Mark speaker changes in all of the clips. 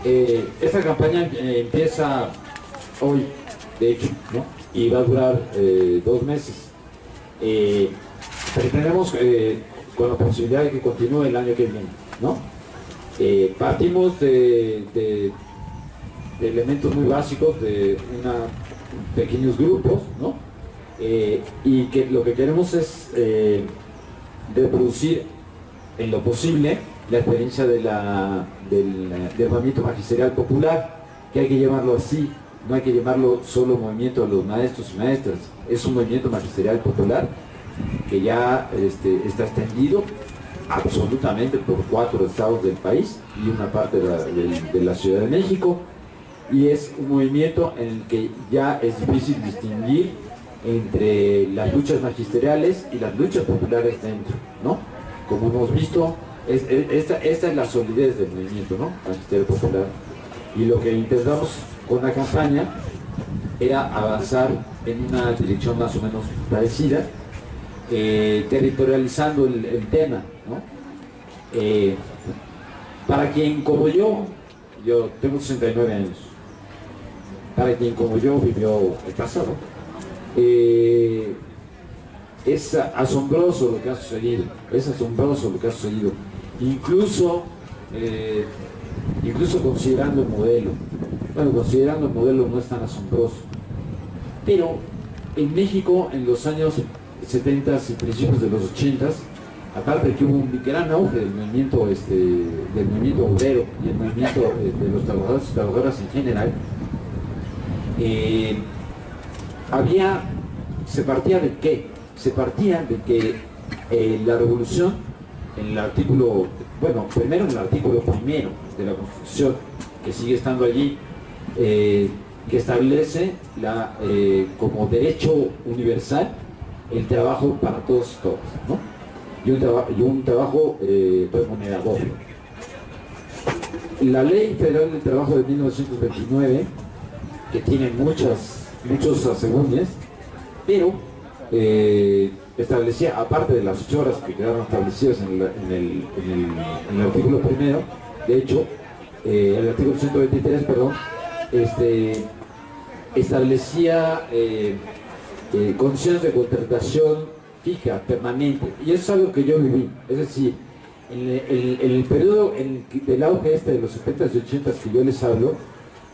Speaker 1: Esta campaña empieza hoy, de hecho, ¿no? Y va a durar 2 meses. Pretendemos con la posibilidad de que continúe el año que viene, ¿no? Partimos de elementos muy básicos, de pequeños grupos, ¿no? Y que lo que queremos es reproducir en lo posible la experiencia del movimiento magisterial popular, que hay que llamarlo así, no hay que llamarlo solo movimiento de los maestros y maestras, es un movimiento magisterial popular que ya está extendido absolutamente por 4 estados del país y una parte de la Ciudad de México, y es un movimiento en el que ya es difícil distinguir entre las luchas magisteriales y las luchas populares dentro, ¿no? Como hemos visto, esta es la solidez del movimiento, ¿no? Magisterio popular. Y lo que intentamos con la campaña era avanzar en una dirección más o menos parecida, territorializando el tema, ¿no? Para quien como yo tengo 69 años, para quien como yo vivió el pasado, es asombroso lo que ha sucedido, incluso considerando el modelo. Bueno, considerando el modelo no es tan asombroso, pero en México en los años 70 y principios de los 80, aparte de que hubo un gran auge del movimiento obrero y el movimiento de los trabajadores y trabajadoras en general, se partía de qué? Se partía de que la revolución, en el artículo, bueno, primero en el artículo primero de la Constitución, que sigue estando allí, que establece como derecho universal el trabajo para todos y todas, ¿no? Y un trabajo remunerador. La Ley Federal del Trabajo de 1929, que tiene muchos asegúnes, pero establecía, aparte de las 8 horas que quedaron establecidas en el artículo primero, de hecho, el artículo 123, perdón, establecía condiciones de contratación fija, permanente, y eso es algo que yo viví. Es decir, en el periodo del auge de los 70s y 80s que yo les hablo,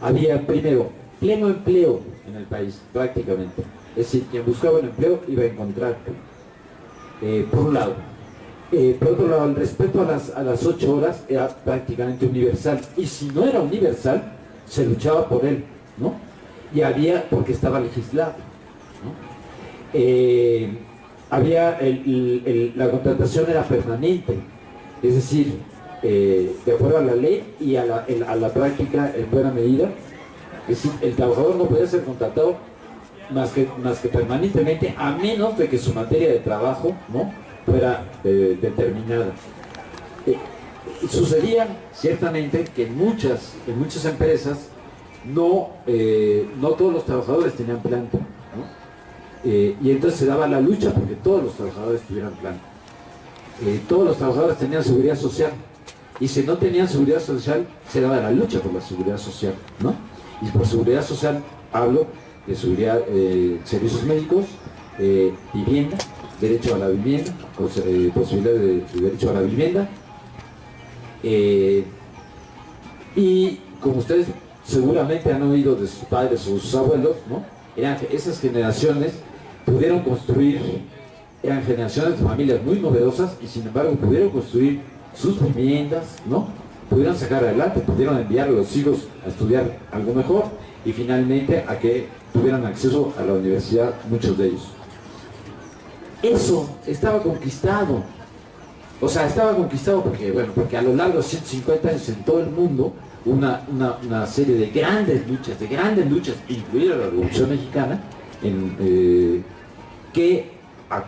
Speaker 1: había primero pleno empleo en el país, prácticamente. Es decir, quien buscaba un empleo iba a encontrar, por un lado. Por otro lado, el respeto a las 8 horas era prácticamente universal, y si no era universal, se luchaba por él, ¿no? Y porque estaba legislado, ¿no? La contratación era permanente, es decir, de acuerdo a la ley y a la práctica en buena medida. Es decir, el trabajador no podía ser contratado más que permanentemente, a menos de que su materia de trabajo, ¿no?, fuera determinada. Sucedía ciertamente que en muchas empresas no todos los trabajadores tenían planta, ¿no? Y entonces se daba la lucha porque todos los trabajadores tuvieran planta. Todos los trabajadores tenían seguridad social, y si no tenían seguridad social, se daba la lucha por la seguridad social, ¿no? Y por seguridad social hablo de seguridad, servicios médicos, vivienda, derecho a la vivienda, posibilidad de derecho a la vivienda, y como ustedes seguramente han oído de sus padres o sus abuelos, ¿no?, esas generaciones pudieron construir, eran generaciones de familias muy numerosas, y sin embargo pudieron construir sus viviendas, ¿no?, pudieron sacar adelante, pudieron enviar a los hijos a estudiar algo mejor, y finalmente a que tuvieran acceso a la universidad, muchos de ellos. Eso estaba conquistado. O sea, estaba conquistado porque a lo largo de 150 años en todo el mundo, una serie de grandes luchas, incluida la Revolución Mexicana, que a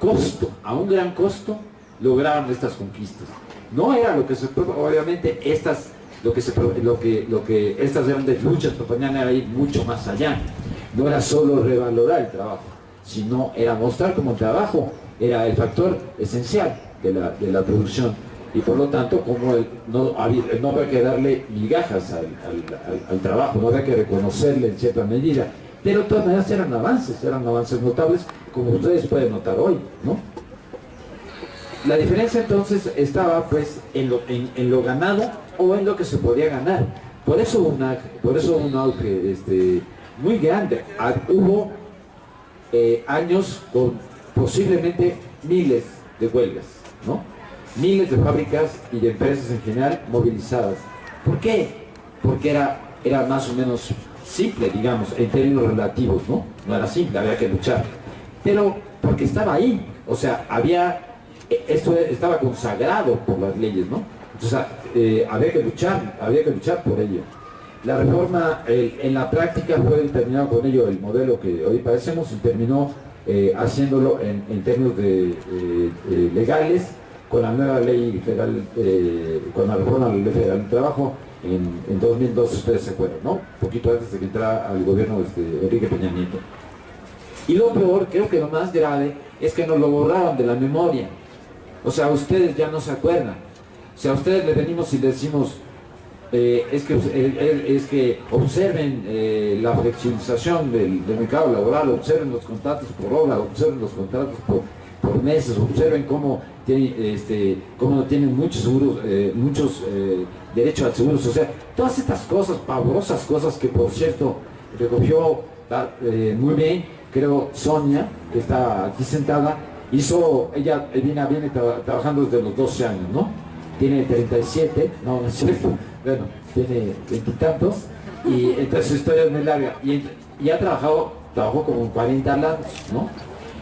Speaker 1: un gran costo, lograron estas conquistas. No era lo que obviamente estas grandes luchas proponían era ir mucho más allá. No era solo revalorar el trabajo, sino era mostrar cómo el trabajo era el factor esencial de la producción y por lo tanto como no había que darle migajas al trabajo, no había que reconocerle en cierta medida, pero de todas maneras eran avances notables, como ustedes pueden notar hoy, ¿no? La diferencia entonces estaba pues en lo ganado o en lo que se podía ganar. Por eso hubo un auge muy grande. Hubo años con posiblemente miles de huelgas, ¿no? Miles de fábricas y de empresas en general movilizadas. ¿Por qué? Porque era más o menos simple, digamos, en términos relativos, ¿no? No era simple, había que luchar. Pero porque estaba ahí, o sea, esto estaba consagrado por las leyes, ¿no? Entonces había que luchar por ello. La reforma en la práctica fue terminado con ello el modelo que hoy padecemos y terminó haciéndolo en términos legales con la nueva ley federal, con la reforma de la ley federal del trabajo en 2002, ustedes se acuerdan, ¿no? Un poquito antes de que entrara al gobierno Enrique Peña Nieto. Y lo peor, creo que lo más grave, es que nos lo borraron de la memoria. O sea, ustedes ya no se acuerdan. O sea, a ustedes le venimos y le decimos, es que observen la flexibilización del mercado laboral, observen los contratos por hora, observen los contratos por meses, observen cómo tienen muchos seguros, derechos al seguro social. Todas estas cosas, pavorosas cosas que por cierto recogió muy bien, creo, Sonia, que está aquí sentada, ella viene trabajando desde los 12 años, ¿no? Tiene 37, no es cierto, bueno, tiene 20 y tantos, y entonces su historia es muy larga, y trabajó como en 40 lados, ¿no?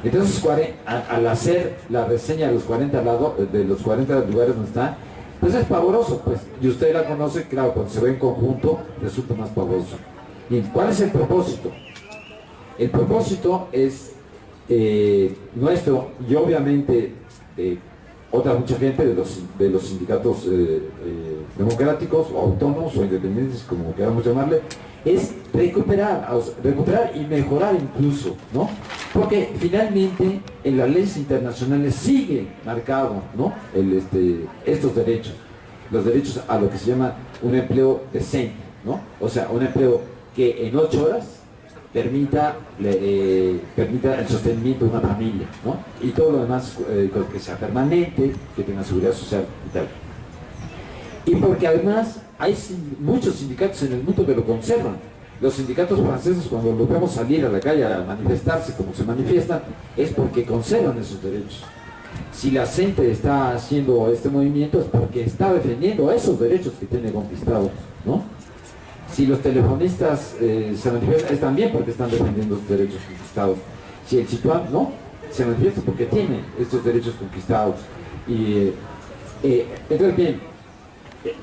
Speaker 1: Entonces, al hacer la reseña de los 40 lugares donde está, pues es pavoroso, pues, y usted la conoce, claro, cuando se ve en conjunto, resulta más pavoroso. Bien, ¿cuál es el propósito? El propósito es nuestro, y obviamente mucha gente de los sindicatos democráticos o autónomos o independientes, como queramos llamarle, es recuperar y mejorar incluso, ¿no? Porque finalmente en las leyes internacionales sigue marcado, ¿no? Estos derechos, los derechos a lo que se llama un empleo decente, ¿no? O sea, un empleo que en 8 horas permita el sostenimiento de una familia, ¿no? Y todo lo demás que sea permanente, que tenga seguridad social y tal. Y porque además hay muchos sindicatos en el mundo que lo conservan. Los sindicatos franceses, cuando los vemos salir a la calle a manifestarse como se manifiestan, es porque conservan esos derechos. Si la gente está haciendo este movimiento es porque está defendiendo esos derechos que tiene conquistados, ¿no? Si los telefonistas se manifiestan, es también porque están defendiendo sus derechos conquistados. Si el Situán no, se manifiesta porque tiene estos derechos conquistados. Entonces, bien,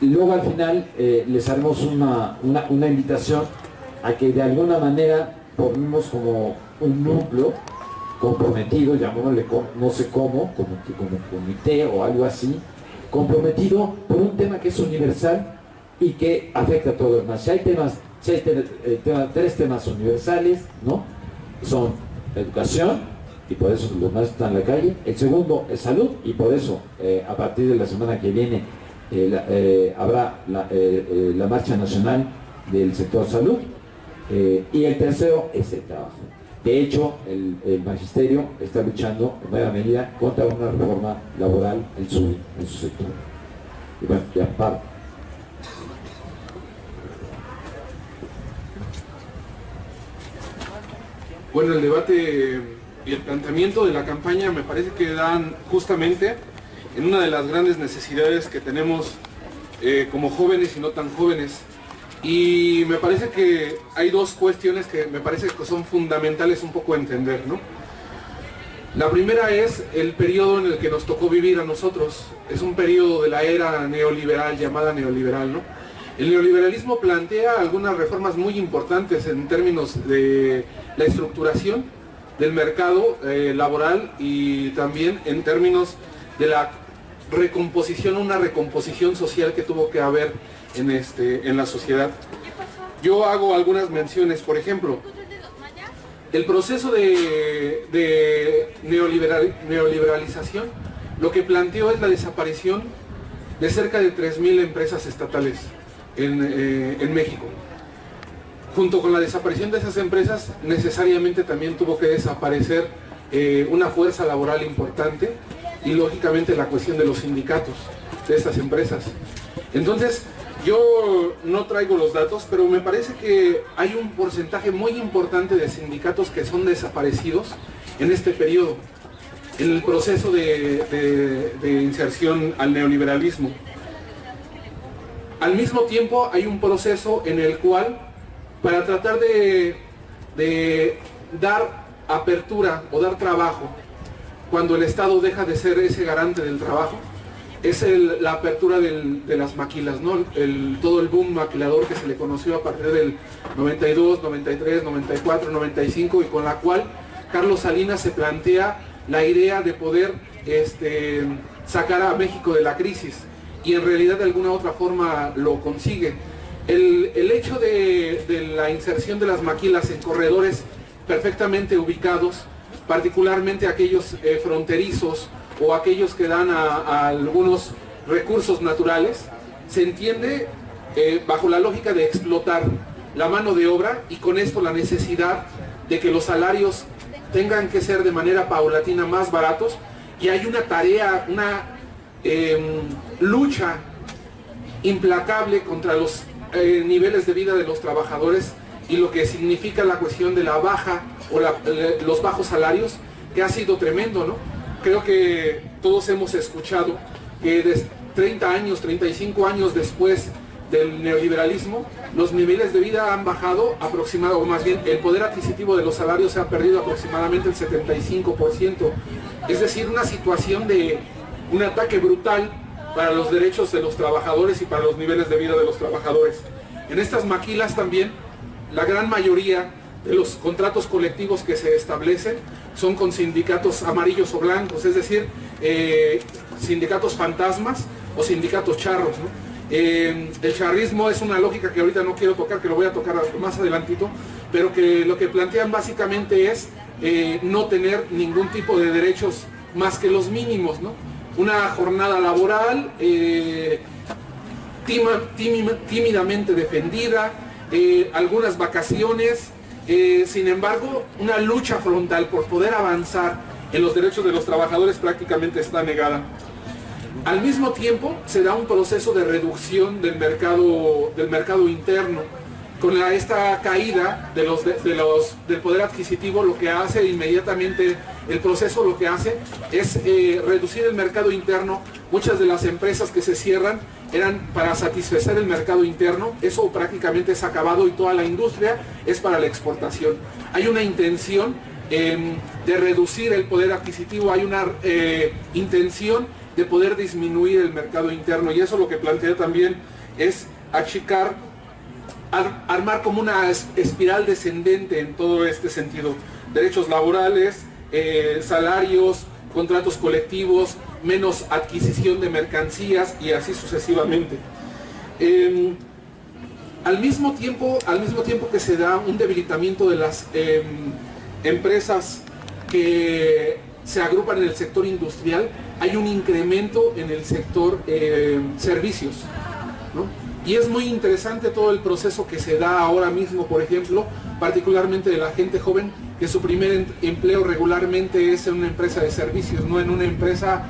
Speaker 1: luego al final les haremos una invitación a que de alguna manera formemos como un núcleo comprometido, llamémosle no sé cómo, como comité o algo así, comprometido por un tema que es universal y que afecta a todos los demás. Si hay 3 temas universales, ¿no? Son la educación, y por eso los demás están en la calle. El segundo es salud, y por eso a partir de la semana que viene habrá la marcha nacional del sector salud. Y el tercero es el trabajo. De hecho, el magisterio está luchando en buena medida contra una reforma laboral en su sector. Y bueno, ya paro.
Speaker 2: Bueno, el debate y el planteamiento de la campaña me parece que dan justamente en una de las grandes necesidades que tenemos como jóvenes y no tan jóvenes. Y me parece que hay 2 cuestiones que me parece que son fundamentales un poco entender, ¿no? La primera es el periodo en el que nos tocó vivir a nosotros. Es un periodo de la era neoliberal, llamada neoliberal, ¿no? El neoliberalismo plantea algunas reformas muy importantes en términos de la estructuración del mercado laboral y también en términos de la recomposición, una recomposición social que tuvo que haber en la sociedad. Yo hago algunas menciones, por ejemplo, el proceso de neoliberalización lo que planteó es la desaparición de cerca de 3.000 empresas estatales en México. Junto con la desaparición de esas empresas, necesariamente también tuvo que desaparecer una fuerza laboral importante y lógicamente la cuestión de los sindicatos de estas empresas. Entonces, yo no traigo los datos, pero me parece que hay un porcentaje muy importante de sindicatos que son desaparecidos en este periodo, en el proceso de inserción al neoliberalismo. Al mismo tiempo hay un proceso en el cual, para tratar de dar apertura o dar trabajo, cuando el Estado deja de ser ese garante del trabajo, es la apertura de las maquilas, ¿no? Todo el boom maquilador que se le conoció a partir del 92, 93, 94, 95, y con la cual Carlos Salinas se plantea la idea de poder sacar a México de la crisis, y en realidad de alguna otra forma lo consigue. El hecho de la inserción de las maquilas en corredores perfectamente ubicados, particularmente aquellos fronterizos o aquellos que dan a algunos recursos naturales, se entiende bajo la lógica de explotar la mano de obra, y con esto la necesidad de que los salarios tengan que ser de manera paulatina más baratos, y hay una tarea, una lucha implacable contra los niveles de vida de los trabajadores y lo que significa la cuestión de la baja o los bajos salarios, que ha sido tremendo, ¿no? Creo que todos hemos escuchado que de 30 años, 35 años después del neoliberalismo, los niveles de vida han bajado aproximadamente, o más bien el poder adquisitivo de los salarios se ha perdido aproximadamente el 75%. Es decir, una situación de un ataque brutal para los derechos de los trabajadores y para los niveles de vida de los trabajadores. En estas maquilas también, la gran mayoría de los contratos colectivos que se establecen son con sindicatos amarillos o blancos, es decir, sindicatos fantasmas o sindicatos charros, ¿no? El charrismo es una lógica que ahorita no quiero tocar, que lo voy a tocar más adelantito, pero que lo que plantean básicamente es no tener ningún tipo de derechos más que los mínimos, ¿no? Una jornada laboral tímidamente defendida, algunas vacaciones, sin embargo, una lucha frontal por poder avanzar en los derechos de los trabajadores prácticamente está negada. Al mismo tiempo, se da un proceso de reducción del mercado interno. Con esta caída del poder adquisitivo, lo que hace inmediatamente el proceso, lo que hace es reducir el mercado interno. Muchas de las empresas que se cierran eran para satisfacer el mercado interno, eso prácticamente es acabado, y toda la industria es para la exportación. Hay una intención de reducir el poder adquisitivo, hay una intención de poder disminuir el mercado interno, y eso lo que plantea también es achicar, armar como una espiral descendente en todo este sentido. Derechos laborales, salarios, contratos colectivos, menos adquisición de mercancías y así sucesivamente. Al mismo tiempo que se da un debilitamiento de las empresas que se agrupan en el sector industrial, hay un incremento en el sector servicios, ¿no? Y es muy interesante todo el proceso que se da ahora mismo, por ejemplo, particularmente de la gente joven, que su primer empleo regularmente es en una empresa de servicios, no en una empresa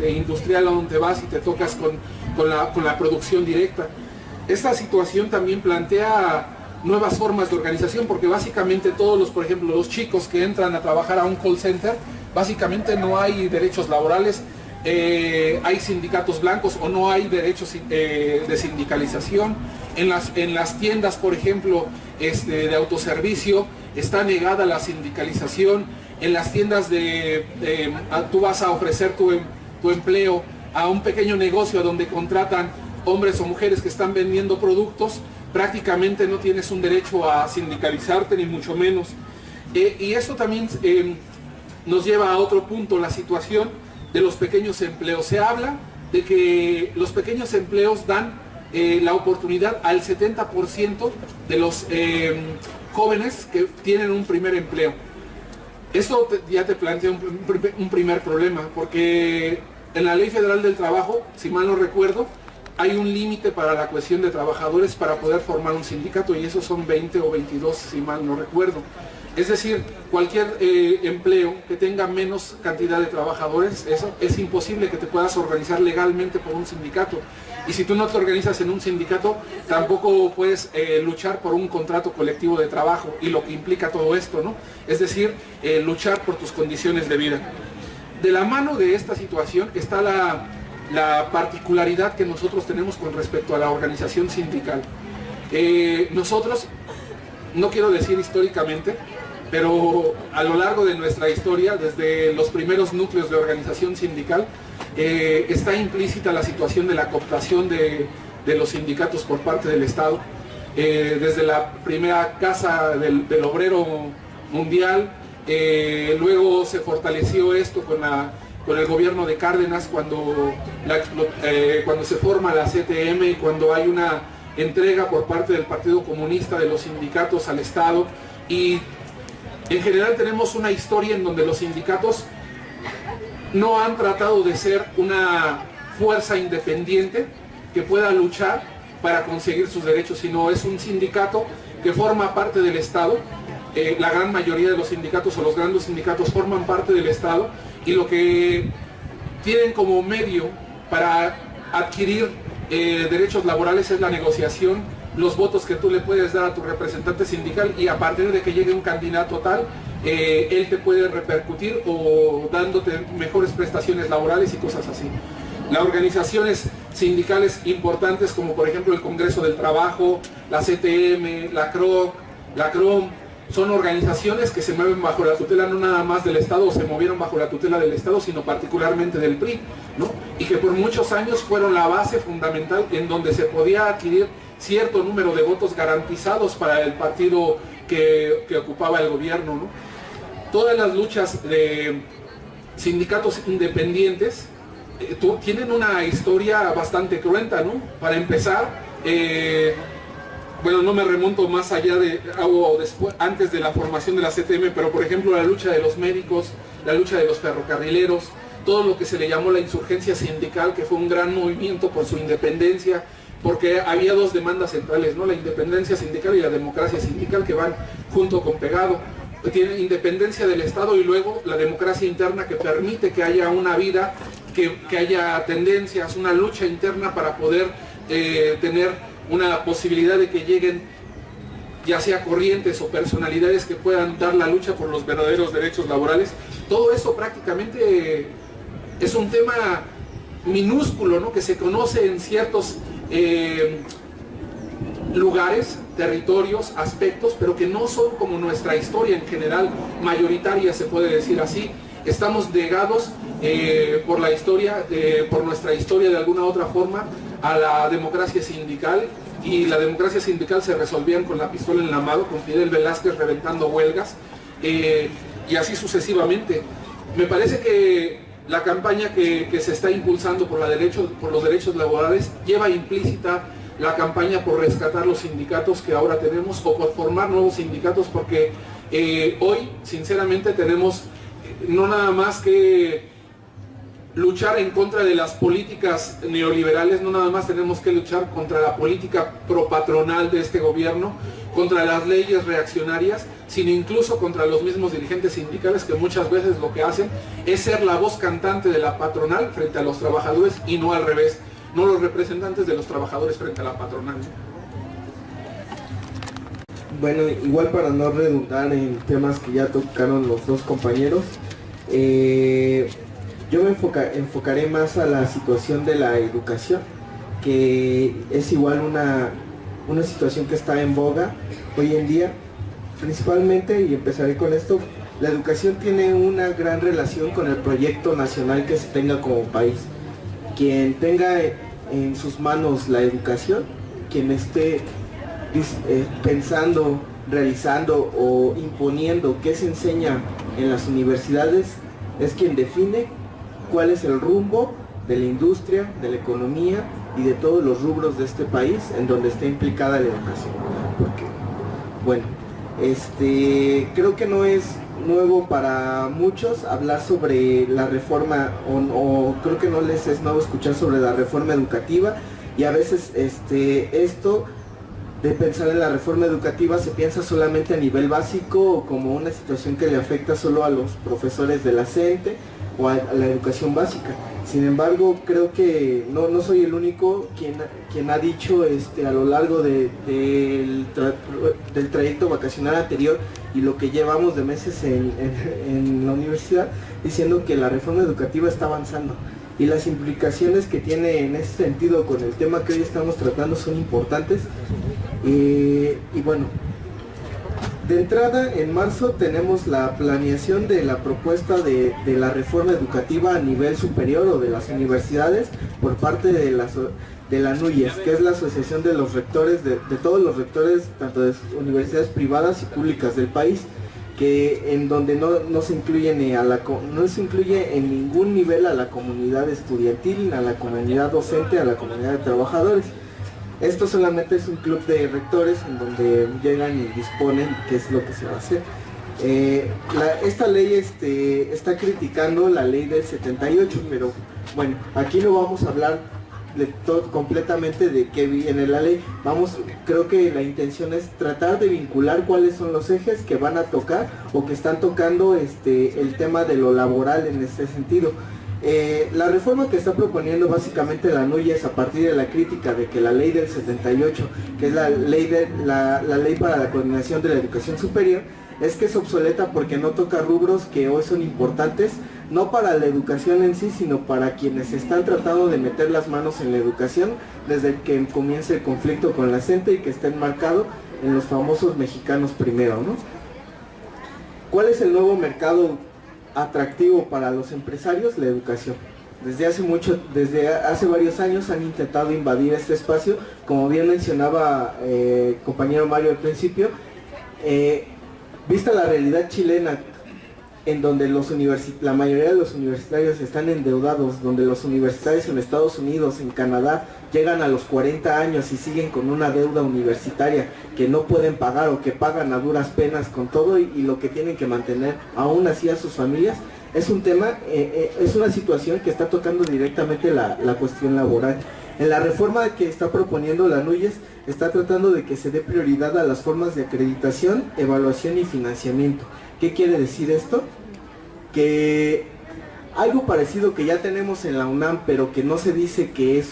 Speaker 2: industrial a donde vas y te tocas con la producción directa. Esta situación también plantea nuevas formas de organización, porque básicamente todos por ejemplo, los chicos que entran a trabajar a un call center, básicamente no hay derechos laborales, hay sindicatos blancos o no hay derechos de sindicalización. En las tiendas, por ejemplo, de autoservicio, está negada la sindicalización. En las tiendas tú vas a ofrecer tu empleo a un pequeño negocio donde contratan hombres o mujeres que están vendiendo productos, prácticamente no tienes un derecho a sindicalizarte, ni mucho menos. Y esto también nos lleva a otro punto, la situación de los pequeños empleos. Se habla de que los pequeños empleos dan la oportunidad al 70% de los jóvenes que tienen un primer empleo. Esto ya te plantea un primer problema, porque en la Ley Federal del Trabajo, si mal no recuerdo, hay un límite para la cohesión de trabajadores para poder formar un sindicato, y esos son 20 o 22, si mal no recuerdo. Es decir, cualquier empleo que tenga menos cantidad de trabajadores, eso es imposible que te puedas organizar legalmente por un sindicato. Y si tú no te organizas en un sindicato, tampoco puedes luchar por un contrato colectivo de trabajo, y lo que implica todo esto, ¿no? Es decir, luchar por tus condiciones de vida. De la mano de esta situación está la particularidad que nosotros tenemos con respecto a la organización sindical. Nosotros, no quiero decir históricamente, pero a lo largo de nuestra historia, desde los primeros núcleos de organización sindical, está implícita la situación de la cooptación de los sindicatos por parte del Estado. Desde la primera Casa del Obrero Mundial, luego se fortaleció esto con el gobierno de Cárdenas, cuando se forma la CTM y cuando hay una entrega por parte del Partido Comunista de los sindicatos al Estado. Y en general tenemos una historia en donde los sindicatos no han tratado de ser una fuerza independiente que pueda luchar para conseguir sus derechos, sino es un sindicato que forma parte del Estado. La gran mayoría de los sindicatos o los grandes sindicatos forman parte del Estado, y lo que tienen como medio para adquirir derechos laborales es la negociación, los votos que tú le puedes dar a tu representante sindical, y a partir de que llegue un candidato tal, él te puede repercutir o dándote mejores prestaciones laborales y cosas así. Las organizaciones sindicales importantes, como por ejemplo el Congreso del Trabajo, la CTM, la CROC, la CROM, son organizaciones que se mueven bajo la tutela no nada más del Estado, o se movieron bajo la tutela del Estado, sino particularmente del PRI, ¿no? Y que por muchos años fueron la base fundamental en donde se podía adquirir cierto número de votos garantizados para el partido que ocupaba el gobierno, ¿no? Todas las luchas de sindicatos independientes tienen una historia bastante cruenta, ¿no? Para empezar, bueno, no me remonto más allá de o después, antes de la formación de la CTM, pero por ejemplo la lucha de los médicos, la lucha de los ferrocarrileros, todo lo que se le llamó la insurgencia sindical, que fue un gran movimiento por su independencia, porque había dos demandas centrales, ¿no? La independencia sindical y la democracia sindical, que van junto con pegado. Tiene independencia del Estado y luego la democracia interna, que permite que haya una vida, que haya tendencias, una lucha interna para poder tener una posibilidad de que lleguen ya sea corrientes o personalidades que puedan dar la lucha por los verdaderos derechos laborales. Todo eso prácticamente es un tema minúsculo, ¿no? Que se conoce en ciertos lugares, territorios, aspectos, pero que no son como nuestra historia en general, mayoritaria se puede decir así. Estamos negados por la historia, por nuestra historia de alguna otra forma, a la democracia sindical, y la democracia sindical se resolvían con la pistola en la mano, con Fidel Velázquez reventando huelgas, y así sucesivamente. Me parece que la campaña que se está impulsando por los derechos laborales lleva implícita la campaña por rescatar los sindicatos que ahora tenemos, o por formar nuevos sindicatos, porque hoy sinceramente tenemos no nada más que luchar en contra de las políticas neoliberales, no nada más tenemos que luchar contra la política propatronal de este gobierno, contra las leyes reaccionarias, sino incluso contra los mismos dirigentes sindicales, que muchas veces lo que hacen es ser la voz cantante de la patronal frente a los trabajadores, y no al revés, no los representantes de los trabajadores frente a la patronal.
Speaker 3: Bueno, igual para no redundar en temas que ya tocaron los dos compañeros, yo me enfocaré más a la situación de la educación, que es igual una situación que está en boga hoy en día, principalmente, y empezaré con esto. La educación tiene una gran relación con el proyecto nacional que se tenga como país. Quien tenga en sus manos la educación, quien esté pensando, realizando o imponiendo qué se enseña en las universidades, es quien define cuál es el rumbo de la industria, de la economía y de todos los rubros de este país en donde está implicada la educación. Porque, bueno, creo que no es nuevo para muchos hablar sobre la reforma, o creo que no les es nuevo escuchar sobre la reforma educativa, y a veces esto de pensar en la reforma educativa se piensa solamente a nivel básico o como una situación que le afecta solo a los profesores de la CENTE o a la educación básica. Sin embargo, creo que no soy el único quien ha dicho a lo largo del trayecto vacacional anterior y lo que llevamos de meses en la universidad, diciendo que la reforma educativa está avanzando. Y las implicaciones que tiene en ese sentido con el tema que hoy estamos tratando son importantes. Y bueno, de entrada, en marzo tenemos la planeación de la propuesta de la reforma educativa a nivel superior o de las universidades por parte de la NUYES, que es la Asociación de los Rectores, de todos los rectores, tanto de universidades privadas y públicas del país, que en donde no se incluye en ningún nivel a la comunidad estudiantil, a la comunidad docente, a la comunidad de trabajadores. Esto solamente es un club de rectores en donde llegan y disponen qué es lo que se va a hacer. Esta ley está criticando la ley del 78, pero bueno, aquí no vamos a hablar completamente de qué viene la ley. Creo que la intención es tratar de vincular cuáles son los ejes que van a tocar o que están tocando el tema de lo laboral en este sentido. La reforma que está proponiendo básicamente la NUYES a partir de la crítica de que la ley del 78, que es la ley para la coordinación de la educación superior, es que es obsoleta porque no toca rubros que hoy son importantes, no para la educación en sí, sino para quienes están tratando de meter las manos en la educación desde que comience el conflicto con la CENTE y que está enmarcado en los famosos mexicanos primero, ¿no? ¿Cuál es el nuevo mercado atractivo para los empresarios? La educación. Desde hace varios años han intentado invadir este espacio, como bien mencionaba compañero Mario al principio. Vista la realidad chilena, en donde la mayoría de los universitarios están endeudados, donde los universitarios en Estados Unidos, en Canadá, llegan a los 40 años y siguen con una deuda universitaria que no pueden pagar o que pagan a duras penas con todo y lo que tienen que mantener aún así a sus familias, es un tema, es una situación que está tocando directamente la cuestión laboral. En la reforma que está proponiendo la NUYES, está tratando de que se dé prioridad a las formas de acreditación, evaluación y financiamiento. ¿Qué quiere decir esto? Que algo parecido que ya tenemos en la UNAM, pero que no se dice que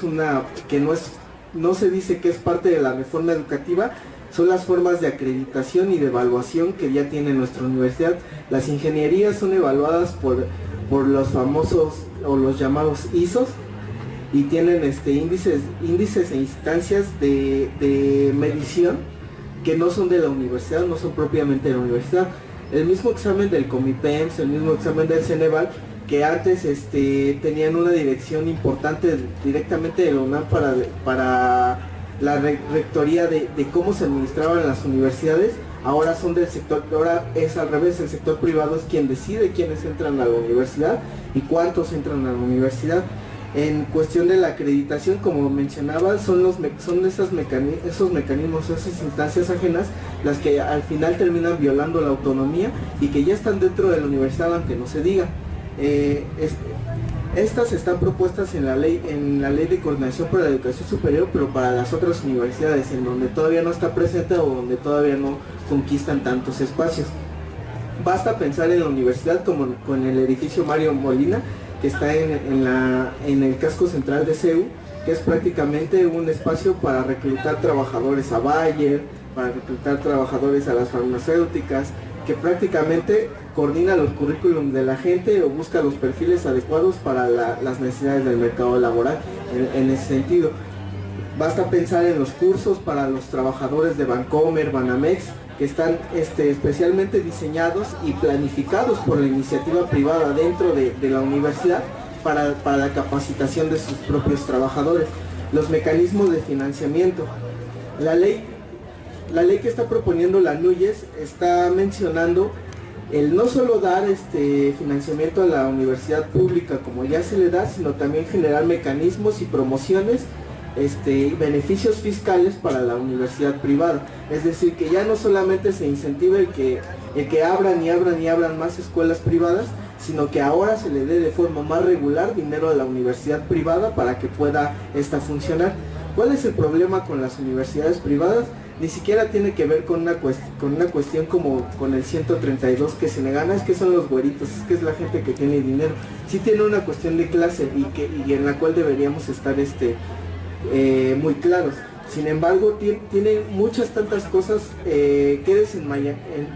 Speaker 3: no se dice que es parte de la reforma educativa, son las formas de acreditación y de evaluación que ya tiene nuestra universidad. Las ingenierías son evaluadas por los famosos o los llamados ISOs, y tienen índices e instancias de medición que no son de la universidad, no son propiamente de la universidad. El mismo examen del Comipems, el mismo examen del Ceneval, que antes tenían una dirección importante directamente de la UNAM para la rectoría de cómo se administraban las universidades, ahora son del sector, ahora es al revés, el sector privado es quien decide quiénes entran a la universidad y cuántos entran a la universidad. En cuestión de la acreditación, como mencionaba, son esos mecanismos, esas instancias ajenas, las que al final terminan violando la autonomía y que ya están dentro de la universidad, aunque no se diga. Estas están propuestas en la ley de coordinación para la educación superior, pero para las otras universidades, en donde todavía no está presente o donde todavía no conquistan tantos espacios. Basta pensar en la universidad como con el edificio Mario Molina, que está en el casco central de CEU, que es prácticamente un espacio para reclutar trabajadores a Bayer, para reclutar trabajadores a las farmacéuticas, que prácticamente coordina los currículums de la gente o busca los perfiles adecuados para las necesidades del mercado laboral en ese sentido. Basta pensar en los cursos para los trabajadores de Bancomer, Banamex, que están especialmente diseñados y planificados por la iniciativa privada dentro de la universidad para la capacitación de sus propios trabajadores. Los mecanismos de financiamiento. La ley que está proponiendo la NUYES está mencionando el no solo dar financiamiento a la universidad pública como ya se le da, sino también generar mecanismos y promociones, beneficios fiscales para la universidad privada. Es decir, que ya no solamente se incentiva el que el que abran y abran y abran más escuelas privadas, sino que ahora se le dé de forma más regular dinero a la universidad privada para que pueda esta funcionar. ¿Cuál es el problema con las universidades privadas? Ni siquiera tiene que ver con una cuestión como con el 132 que se le gana, es que son los güeritos, es que es la gente que tiene dinero. Sí tiene una cuestión de clase y en la cual deberíamos estar muy claros. Sin embargo, tiene muchas tantas cosas que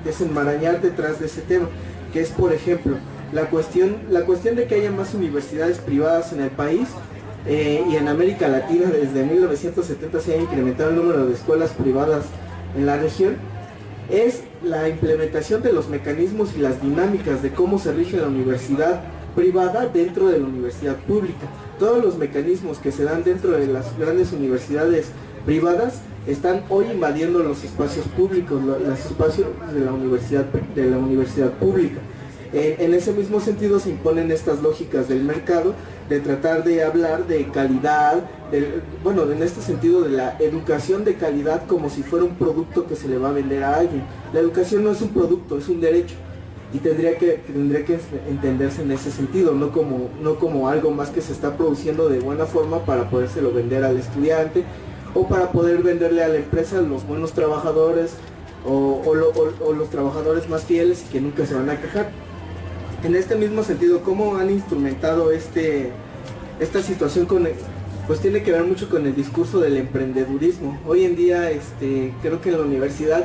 Speaker 3: desenmarañar detrás de ese tema, que es, por ejemplo, la cuestión de que haya más universidades privadas en el país. Y en América Latina desde 1970 se ha incrementado el número de escuelas privadas en la región, es la implementación de los mecanismos y las dinámicas de cómo se rige la universidad privada dentro de la universidad pública. Todos los mecanismos que se dan dentro de las grandes universidades privadas están hoy invadiendo los espacios públicos, los espacios de la universidad pública. En ese mismo sentido se imponen estas lógicas del mercado, de tratar de hablar de calidad, en este sentido de la educación de calidad como si fuera un producto que se le va a vender a alguien. La educación no es un producto, es un derecho, y tendría que entenderse en ese sentido, no como algo más que se está produciendo de buena forma para podérselo vender al estudiante, o para poder venderle a la empresa los buenos trabajadores, o los trabajadores más fieles y que nunca se van a quejar. En este mismo sentido, ¿cómo han instrumentado esta situación pues tiene que ver mucho con el discurso del emprendedurismo? Hoy en día creo que en la universidad,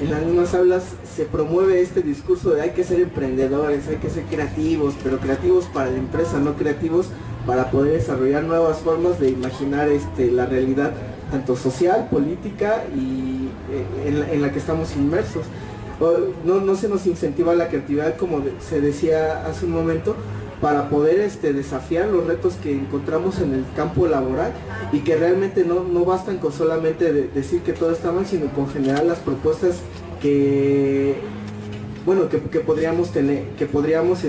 Speaker 3: en las mismas aulas, se promueve este discurso de hay que ser emprendedores, hay que ser creativos, pero creativos para la empresa, no creativos para poder desarrollar nuevas formas de imaginar la realidad, tanto social, política y en la que estamos inmersos. No se nos incentiva la creatividad, como se decía hace un momento, para poder desafiar los retos que encontramos en el campo laboral, y que realmente no bastan con solamente decir que todo está mal, sino con generar las propuestas que podríamos tener, que podríamos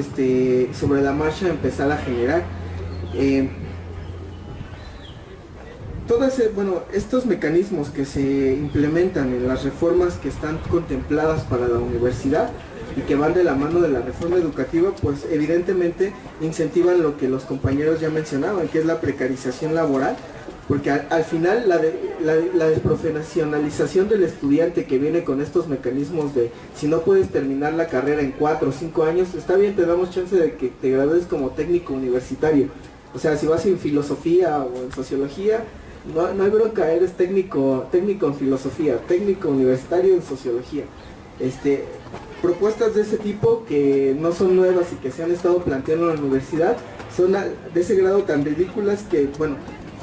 Speaker 3: sobre la marcha empezar a generar. Estos mecanismos que se implementan en las reformas que están contempladas para la universidad y que van de la mano de la reforma educativa, pues evidentemente incentivan lo que los compañeros ya mencionaban, que es la precarización laboral, porque al final la desprofesionalización del estudiante que viene con estos mecanismos de si no puedes terminar la carrera en 4 o 5 años, está bien, te damos chance de que te gradúes como técnico universitario. O sea, si vas en filosofía o en sociología, no hay bronca, eres técnico en filosofía, técnico universitario en sociología. Propuestas de ese tipo que no son nuevas y que se han estado planteando en la universidad son de ese grado tan ridículas que,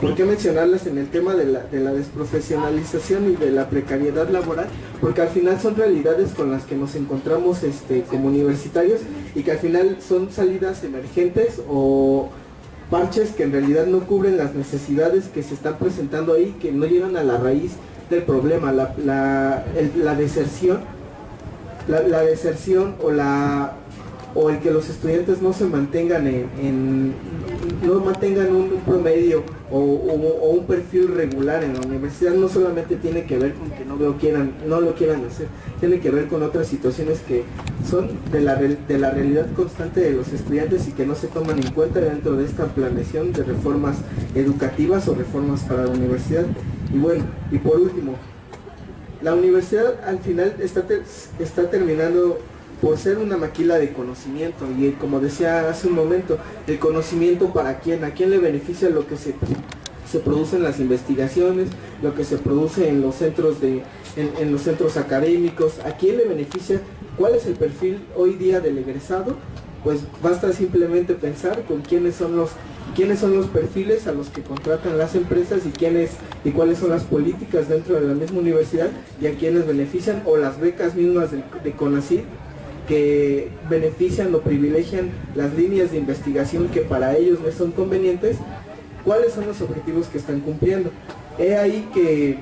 Speaker 3: ¿por qué mencionarlas en el tema de la desprofesionalización y de la precariedad laboral? Porque al final son realidades con las que nos encontramos como universitarios, y que al final son salidas emergentes o parches que en realidad no cubren las necesidades que se están presentando ahí, que no llegan a la raíz del problema, la deserción o el que los estudiantes no se mantengan no mantengan un promedio o un perfil regular en la universidad. No solamente tiene que ver con que no lo quieran hacer, tiene que ver con otras situaciones que son de la realidad constante de los estudiantes y que no se toman en cuenta dentro de esta planeación de reformas educativas o reformas para la universidad. Y por último, la universidad al final está terminando por ser una maquila de conocimiento, y como decía hace un momento, el conocimiento ¿para quién? ¿A quién le beneficia lo que se produce en las investigaciones, lo que se produce en los centros en los centros académicos? ¿A quién le beneficia? ¿Cuál es el perfil hoy día del egresado? Pues basta simplemente pensar con quiénes son los perfiles a los que contratan las empresas y cuáles son las políticas dentro de la misma universidad y a quienes benefician, o las becas mismas de CONACYT, que benefician o privilegian las líneas de investigación que para ellos no son convenientes. ¿Cuáles son los objetivos que están cumpliendo? He ahí que,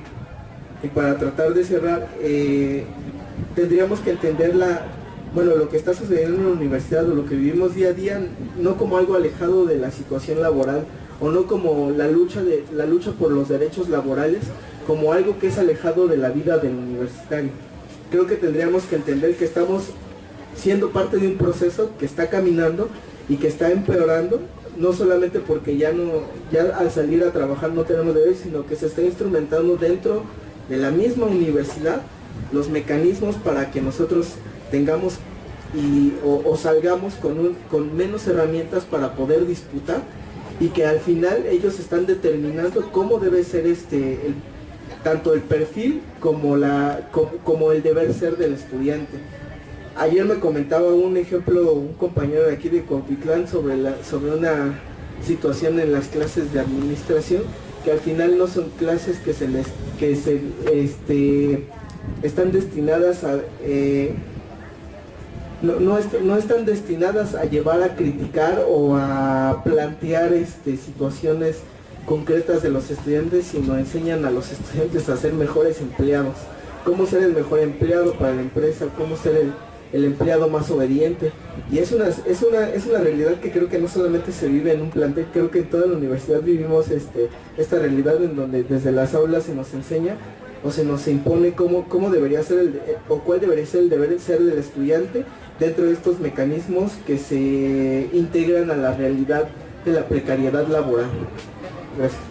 Speaker 3: y para tratar de cerrar, tendríamos que entender lo que está sucediendo en la universidad, o lo que vivimos día a día, no como algo alejado de la situación laboral, o no como la lucha por los derechos laborales, como algo que es alejado de la vida del universitario. creo que tendríamos que entender que estamos siendo parte de un proceso que está caminando y que está empeorando, no solamente porque ya al salir a trabajar no tenemos deberes, sino que se está instrumentando dentro de la misma universidad los mecanismos para que nosotros tengamos o salgamos con menos herramientas para poder disputar, y que al final ellos están determinando cómo debe ser tanto el perfil como el deber ser del estudiante. Ayer me comentaba un ejemplo un compañero de aquí de Cuautitlán sobre una situación en las clases de administración, que al final no son clases que están destinadas a no están destinadas a llevar a criticar o a plantear situaciones concretas de los estudiantes, sino enseñan a los estudiantes a ser mejores empleados, cómo ser el mejor empleado para la empresa, cómo ser el empleado más obediente. Y es una realidad que creo que no solamente se vive en un plantel, creo que en toda la universidad vivimos esta realidad en donde desde las aulas se nos enseña o se nos impone cómo debería ser o cuál debería ser el deber ser del estudiante dentro de estos mecanismos que se integran a la realidad de la precariedad laboral. Gracias.